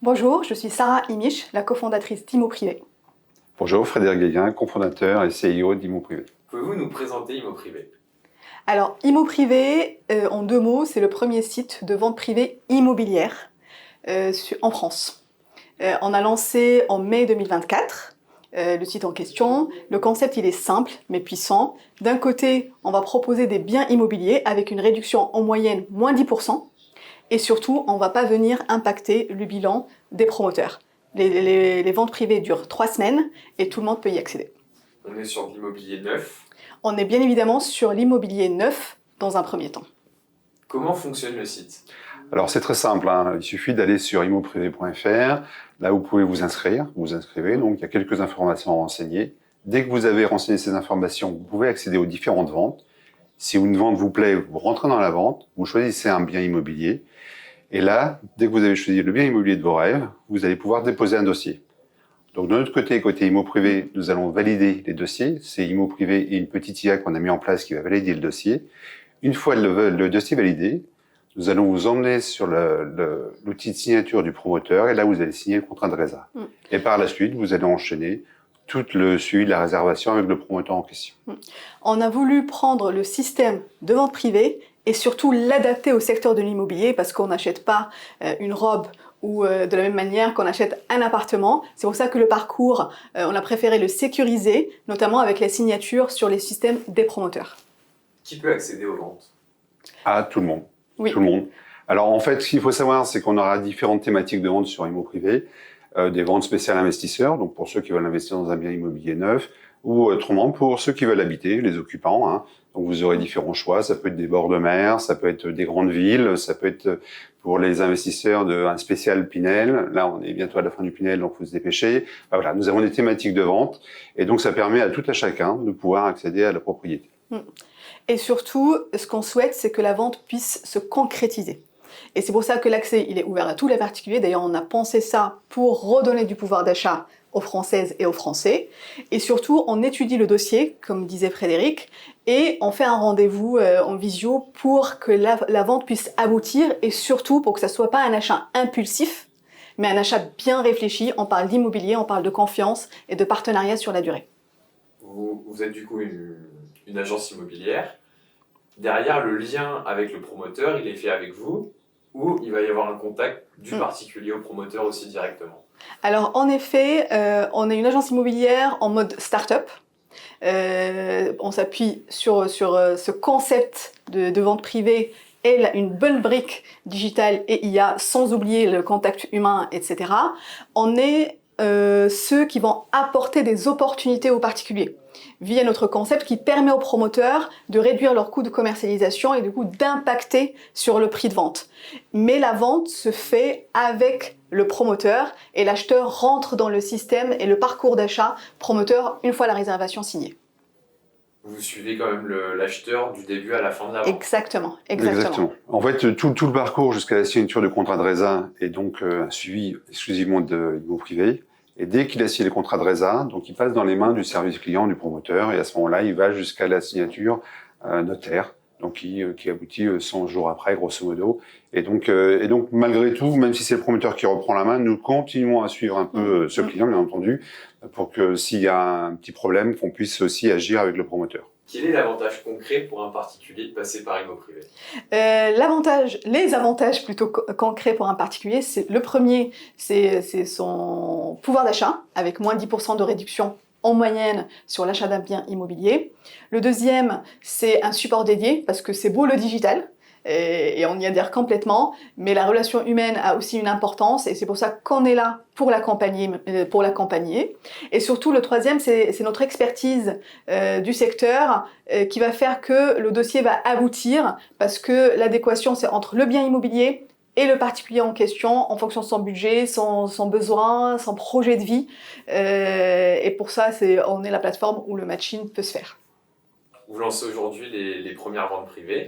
Bonjour, je suis Sarah Imich, la cofondatrice d'Imo Privé. Bonjour, Frédéric Guéguin, cofondateur et CEO d'Imo Privé. Pouvez-vous nous présenter Imo Privé? Alors, Imo Privé, en deux mots, c'est le premier site de vente privée immobilière en France. On a lancé en mai 2024 le site en question. Le concept, il est simple mais puissant. D'un côté, on va proposer des biens immobiliers avec une réduction en moyenne moins 10%. Et surtout, on ne va pas venir impacter le bilan des promoteurs. Les ventes privées durent 3 semaines et tout le monde peut y accéder. On est sur de l'immobilier neuf. On est bien évidemment sur l'immobilier neuf dans un premier temps. Comment fonctionne le site? Alors c'est très simple, il suffit d'aller sur imoprivé.fr, là vous pouvez vous inscrire, vous inscrivez, donc il y a quelques informations à renseigner. Dès que vous avez renseigné ces informations, vous pouvez accéder aux différentes ventes. Si une vente vous plaît, vous rentrez dans la vente, vous choisissez un bien immobilier, et là, dès que vous avez choisi le bien immobilier de vos rêves, vous allez pouvoir déposer un dossier. Donc de notre côté, côté Imo Privé, nous allons valider les dossiers. C'est Imo Privé et une petite IA qu'on a mis en place qui va valider le dossier. Une fois le dossier validé, nous allons vous emmener sur l'outil de signature du promoteur et là, vous allez signer le contrat de résa. Et par la suite, vous allez enchaîner tout le suivi de la réservation avec le promoteur en question. On a voulu prendre le système de vente privée et surtout l'adapter au secteur de l'immobilier parce qu'on n'achète pas une robe ou de la même manière qu'on achète un appartement. C'est pour ça que le parcours, on a préféré le sécuriser, notamment avec la signature sur les systèmes des promoteurs. Qui peut accéder aux ventes? Ah, tout le monde. Oui. Tout le monde. Alors en fait, ce qu'il faut savoir, c'est qu'on aura différentes thématiques de vente sur Imo Privé. Des ventes spéciales investisseurs, donc pour ceux qui veulent investir dans un bien immobilier neuf, ou autrement pour ceux qui veulent habiter, les occupants. Donc vous aurez différents choix, ça peut être des bords de mer, ça peut être des grandes villes, ça peut être pour les investisseurs un spécial Pinel. Là, on est bientôt à la fin du Pinel, donc il faut se dépêcher. Voilà, nous avons des thématiques de vente, et donc ça permet à tout à chacun de pouvoir accéder à la propriété. Et surtout, ce qu'on souhaite, c'est que la vente puisse se concrétiser. Et c'est pour ça que l'accès, il est ouvert à tous les particuliers. D'ailleurs, on a pensé ça pour redonner du pouvoir d'achat aux Françaises et aux Français. Et surtout, on étudie le dossier, comme disait Frédéric, et on fait un rendez-vous en visio pour que la vente puisse aboutir et surtout pour que ça ne soit pas un achat impulsif, mais un achat bien réfléchi. On parle d'immobilier, on parle de confiance et de partenariat sur la durée. Vous êtes du coup une agence immobilière. Derrière, le lien avec le promoteur, il est fait avec vous ou il va y avoir un contact du particulier au promoteur aussi directement? Alors en effet, on est une agence immobilière en mode start-up. On s'appuie sur ce concept de vente privée et une bonne brique digitale et IA, sans oublier le contact humain, etc. On est ceux qui vont apporter des opportunités aux particuliers via notre concept qui permet aux promoteurs de réduire leurs coûts de commercialisation et du coup d'impacter sur le prix de vente. Mais la vente se fait avec le promoteur et l'acheteur rentre dans le système et le parcours d'achat promoteur une fois la réservation signée. Vous suivez quand même l'acheteur du début à la fin de la vente. Exactement. En fait, tout le parcours jusqu'à la signature du contrat de résa est donc suivi exclusivement de Imo Privé. Et dès qu'il a signé le contrat de résa, donc il passe dans les mains du service client du promoteur et à ce moment-là, il va jusqu'à la signature notaire, donc qui aboutit 100 jours après, grosso modo. Et donc malgré tout, même si c'est le promoteur qui reprend la main, nous continuons à suivre un peu ce client, bien entendu, pour que s'il y a un petit problème, qu'on puisse aussi agir avec le promoteur. Quel est l'avantage concret pour un particulier de passer par Imo Privé? Les avantages plutôt concrets pour un particulier, c'est le premier, c'est son pouvoir d'achat, avec moins 10% de réduction en moyenne sur l'achat d'un bien immobilier. Le deuxième, c'est un support dédié, parce que c'est beau le digital, et on y adhère complètement, mais la relation humaine a aussi une importance, et c'est pour ça qu'on est là pour l'accompagner. Et surtout, le troisième, c'est notre expertise du secteur qui va faire que le dossier va aboutir, parce que l'adéquation, c'est entre le bien immobilier et le particulier en question, en fonction de son budget, son besoin, son projet de vie. Et pour ça, on est la plateforme où le matching peut se faire. Vous lancez aujourd'hui les premières ventes privées.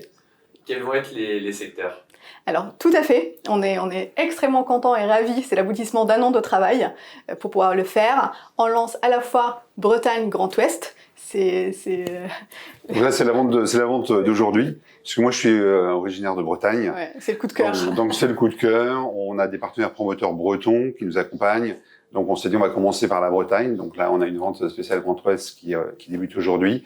Quels vont être les secteurs? Alors, tout à fait. On est extrêmement content et ravis. C'est l'aboutissement d'un an de travail pour pouvoir le faire. On lance à la fois Bretagne Grand Ouest. Donc là, c'est la vente d'aujourd'hui. Parce que moi, je suis originaire de Bretagne. Ouais, c'est le coup de cœur. Donc, c'est le coup de cœur. On a des partenaires promoteurs bretons qui nous accompagnent. Donc, on s'est dit, on va commencer par la Bretagne. Donc là, on a une vente spéciale Grand Ouest qui débute aujourd'hui.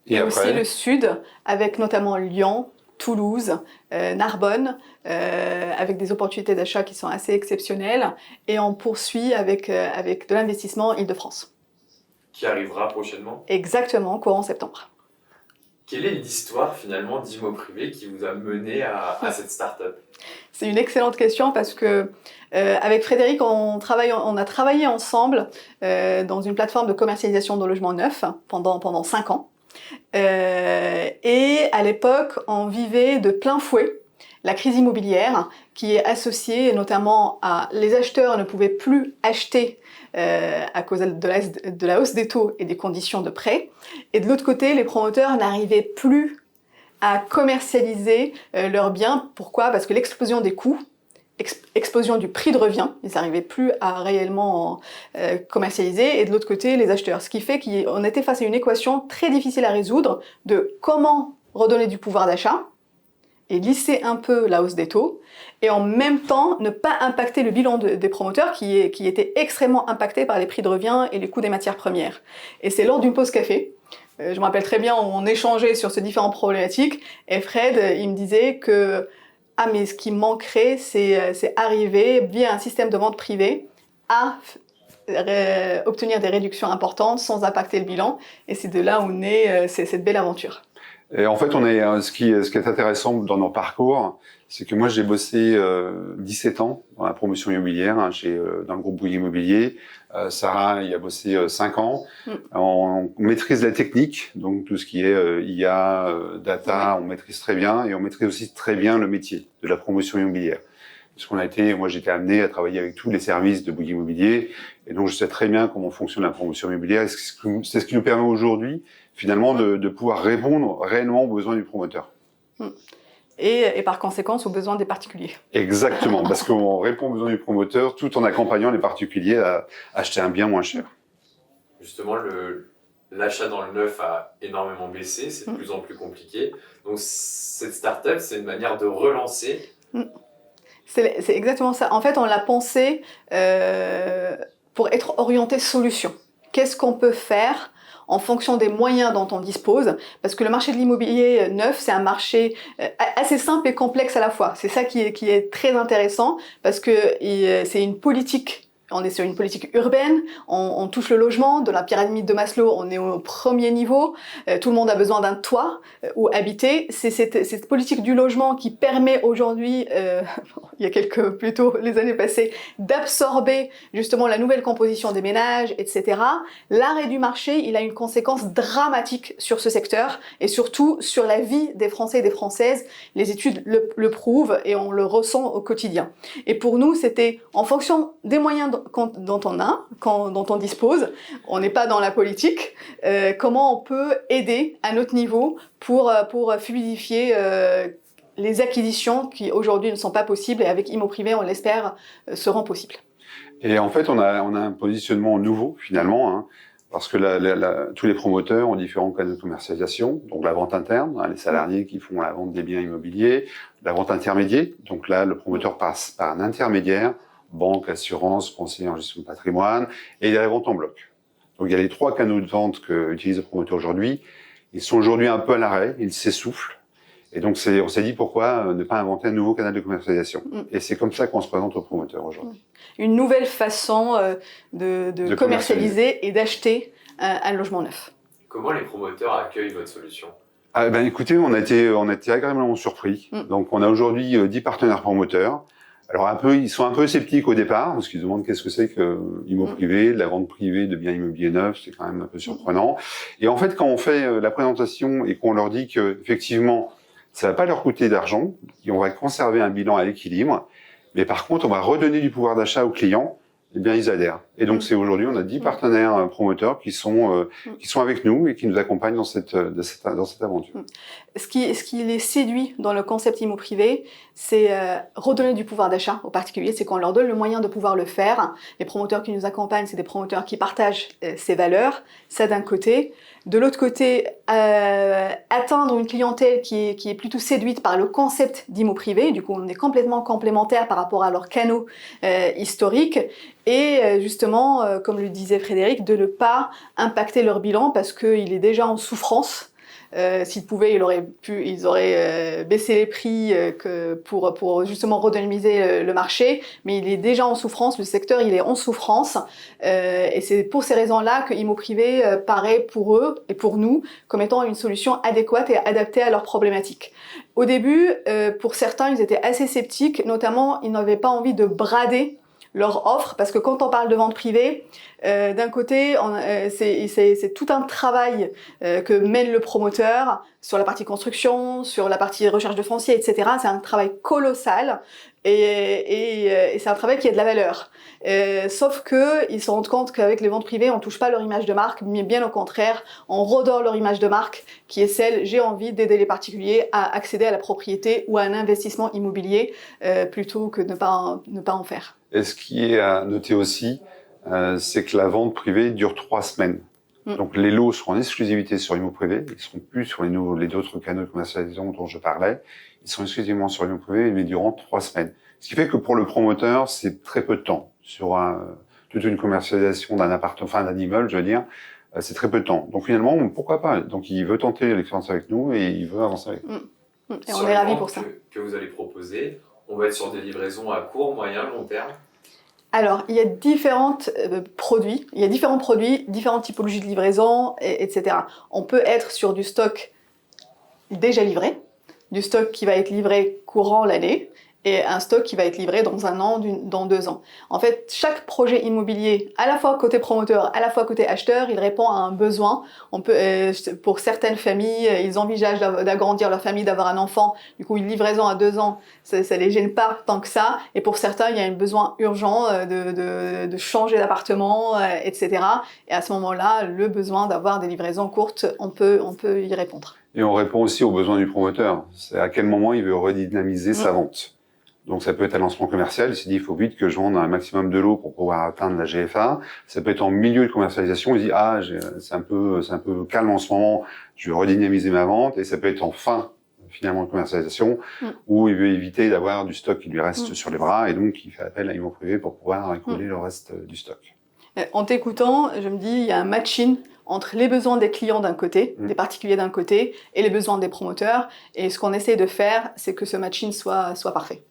Et après, aussi le sud, avec notamment Lyon, Toulouse, Narbonne, avec des opportunités d'achat qui sont assez exceptionnelles. Et on poursuit avec de l'investissement Île-de-France. Qui arrivera prochainement? Exactement, courant septembre. Quelle est l'histoire finalement d'Imo Privé qui vous a mené à cette start-up? C'est une excellente question parce que avec Frédéric, on a travaillé ensemble dans une plateforme de commercialisation de logements neufs pendant 5 ans. Et à l'époque, on vivait de plein fouet la crise immobilière qui est associée notamment à les acheteurs ne pouvaient plus acheter à cause de la hausse des taux et des conditions de prêt. Et de l'autre côté, les promoteurs n'arrivaient plus à commercialiser leurs biens. Pourquoi? Parce que l'explosion des coûts, explosion du prix de revient, ils n'arrivaient plus à réellement commercialiser, et de l'autre côté, les acheteurs. Ce qui fait qu'on était face à une équation très difficile à résoudre de comment redonner du pouvoir d'achat et lisser un peu la hausse des taux, et en même temps ne pas impacter le bilan des promoteurs qui était extrêmement impacté par les prix de revient et les coûts des matières premières. Et c'est lors d'une pause café, je me rappelle très bien, on échangeait sur ces différentes problématiques, et Fred, il me disait que ah mais ce qui manquerait, c'est arriver via un système de vente privée à obtenir des réductions importantes sans impacter le bilan, et c'est de là où naît cette belle aventure. Et en fait, ce qui est intéressant dans nos parcours, c'est que moi j'ai bossé 17 ans dans la promotion immobilière dans le groupe Bouygues Immobilier. Sarah y a bossé 5 ans. On maîtrise la technique, donc tout ce qui est IA, data, on maîtrise très bien, et on maîtrise aussi très bien le métier de la promotion immobilière. Parce moi j'étais amené à travailler avec tous les services de Bouygues Immobilier, et donc je sais très bien comment fonctionne la promotion immobilière. C'est ce qui nous permet aujourd'hui finalement de pouvoir répondre réellement aux besoins du promoteur. Et par conséquent aux besoins des particuliers. Exactement, parce qu'on répond aux besoins du promoteur tout en accompagnant les particuliers à acheter un bien moins cher. Justement, l'achat dans le neuf a énormément baissé, c'est de plus en plus compliqué. Donc cette start-up, c'est une manière de relancer. C'est exactement ça. En fait, on l'a pensé pour être orienté solution. Qu'est-ce qu'on peut faire en fonction des moyens dont on dispose, parce que le marché de l'immobilier neuf, c'est un marché assez simple et complexe à la fois. C'est ça qui est très intéressant, parce que c'est une politique. On est sur une politique urbaine, on touche le logement, de la pyramide de Maslow, on est au premier niveau, tout le monde a besoin d'un toit où habiter. C'est cette politique du logement qui permet aujourd'hui, il y a plutôt les années passées, d'absorber justement la nouvelle composition des ménages, etc. L'arrêt du marché, il a une conséquence dramatique sur ce secteur et surtout sur la vie des Français et des Françaises. Les études le prouvent et on le ressent au quotidien. Et pour nous, c'était en fonction des moyens dont on dispose, on n'est pas dans la politique, comment on peut aider à notre niveau pour fluidifier les acquisitions qui aujourd'hui ne sont pas possibles, et avec Imo Privé, on l'espère, seront possibles. Et en fait, on a un positionnement nouveau finalement, parce que tous les promoteurs ont différents canaux de commercialisation, donc la vente interne, les salariés qui font la vente des biens immobiliers, la vente intermédiaire, donc là le promoteur passe par un intermédiaire, banque, assurance, conseiller en gestion de patrimoine, et il y a la vente en bloc. Donc il y a les 3 canaux de vente qu'utilisent les promoteurs aujourd'hui. Ils sont aujourd'hui un peu à l'arrêt, ils s'essoufflent. Et donc on s'est dit pourquoi ne pas inventer un nouveau canal de commercialisation. Et c'est comme ça qu'on se présente aux promoteurs aujourd'hui. Une nouvelle façon de commercialiser et d'acheter un logement neuf. Comment les promoteurs accueillent votre solution? Écoutez, on a été agréablement surpris. Donc on a aujourd'hui 10 partenaires promoteurs. Alors ils sont un peu sceptiques au départ, parce qu'ils se demandent qu'est-ce que c'est que Imo Privé, la vente privée de biens immobiliers neufs, c'est quand même un peu surprenant. Et en fait, quand on fait la présentation et qu'on leur dit que effectivement, ça va pas leur coûter d'argent, et on va conserver un bilan à l'équilibre, mais par contre, on va redonner du pouvoir d'achat aux clients, eh bien, ils adhèrent. Et donc, c'est aujourd'hui, on a 10 partenaires promoteurs qui sont avec nous et qui nous accompagnent dans cette aventure. Ce qui les séduit dans le concept IMO privé, c'est redonner du pouvoir d'achat aux particuliers, c'est qu'on leur donne le moyen de pouvoir le faire. Les promoteurs qui nous accompagnent, c'est des promoteurs qui partagent ces valeurs, ça d'un côté. De l'autre côté, atteindre une clientèle qui est plutôt séduite par le concept d'IMO privé, du coup on est complètement complémentaires par rapport à leurs canaux historiques, et justement, comme le disait Frédéric, de ne pas impacter leur bilan parce qu'il est déjà en souffrance. S'ils pouvaient, ils auraient baissé les prix pour justement redynamiser le marché, mais il est déjà en souffrance, le secteur il est en souffrance, et c'est pour ces raisons-là que IMO Privé paraît pour eux et pour nous comme étant une solution adéquate et adaptée à leurs problématiques. Au début, pour certains, ils étaient assez sceptiques, notamment ils n'avaient pas envie de brader leur offre, parce que quand on parle de vente privée, d'un côté, c'est tout un travail que mène le promoteur sur la partie construction, sur la partie recherche de foncier, etc. C'est un travail colossal et c'est un travail qui a de la valeur. Sauf que ils se rendent compte qu'avec les ventes privées, on touche pas leur image de marque, mais bien au contraire, on redore leur image de marque, qui est celle, j'ai envie d'aider les particuliers à accéder à la propriété ou à un investissement immobilier, plutôt que de ne pas en faire. Et ce qui est à noter aussi, c'est que la vente privée dure 3 semaines. Donc les lots seront en exclusivité sur IMO Privé, ils seront plus sur les autres canaux de commercialisation dont je parlais, ils sont exclusivement sur IMO Privé, mais durant 3 semaines. Ce qui fait que pour le promoteur, c'est très peu de temps. Sur toute une commercialisation d'un appartement, enfin d'un immeuble, je veux dire, c'est très peu de temps. Donc finalement, pourquoi pas? Donc il veut tenter l'expérience avec nous et il veut avancer avec nous. Et on est ravis pour ça. Que vous allez proposer, on va être sur des livraisons à court, moyen, long terme. Alors, il y a différents produits, différentes typologies de livraison, etc. On peut être sur du stock déjà livré, du stock qui va être livré courant l'année, et un stock qui va être livré dans 1 an, dans 2 ans. En fait, chaque projet immobilier, à la fois côté promoteur, à la fois côté acheteur, il répond à un besoin. On peut, pour certaines familles, ils envisagent d'agrandir leur famille, d'avoir un enfant. Du coup, une livraison à 2 ans, ça les gêne pas tant que ça. Et pour certains, il y a un besoin urgent de changer d'appartement, etc. Et à ce moment-là, le besoin d'avoir des livraisons courtes, on peut y répondre. Et on répond aussi aux besoins du promoteur. C'est à quel moment il veut redynamiser sa vente. Donc ça peut être un lancement commercial, il s'est dit il faut vite que je vende un maximum de lots pour pouvoir atteindre la GFA. Ça peut être en milieu de commercialisation, il dit c'est un peu calme en ce moment, je veux redynamiser ma vente. Et ça peut être en fin finalement de commercialisation où il veut éviter d'avoir du stock qui lui reste sur les bras et donc il fait appel à IMO Privé pour pouvoir écouler le reste du stock. En t'écoutant, je me dis il y a un matching entre les besoins des clients d'un côté, des particuliers d'un côté, et les besoins des promoteurs. Et ce qu'on essaie de faire, c'est que ce matching soit parfait.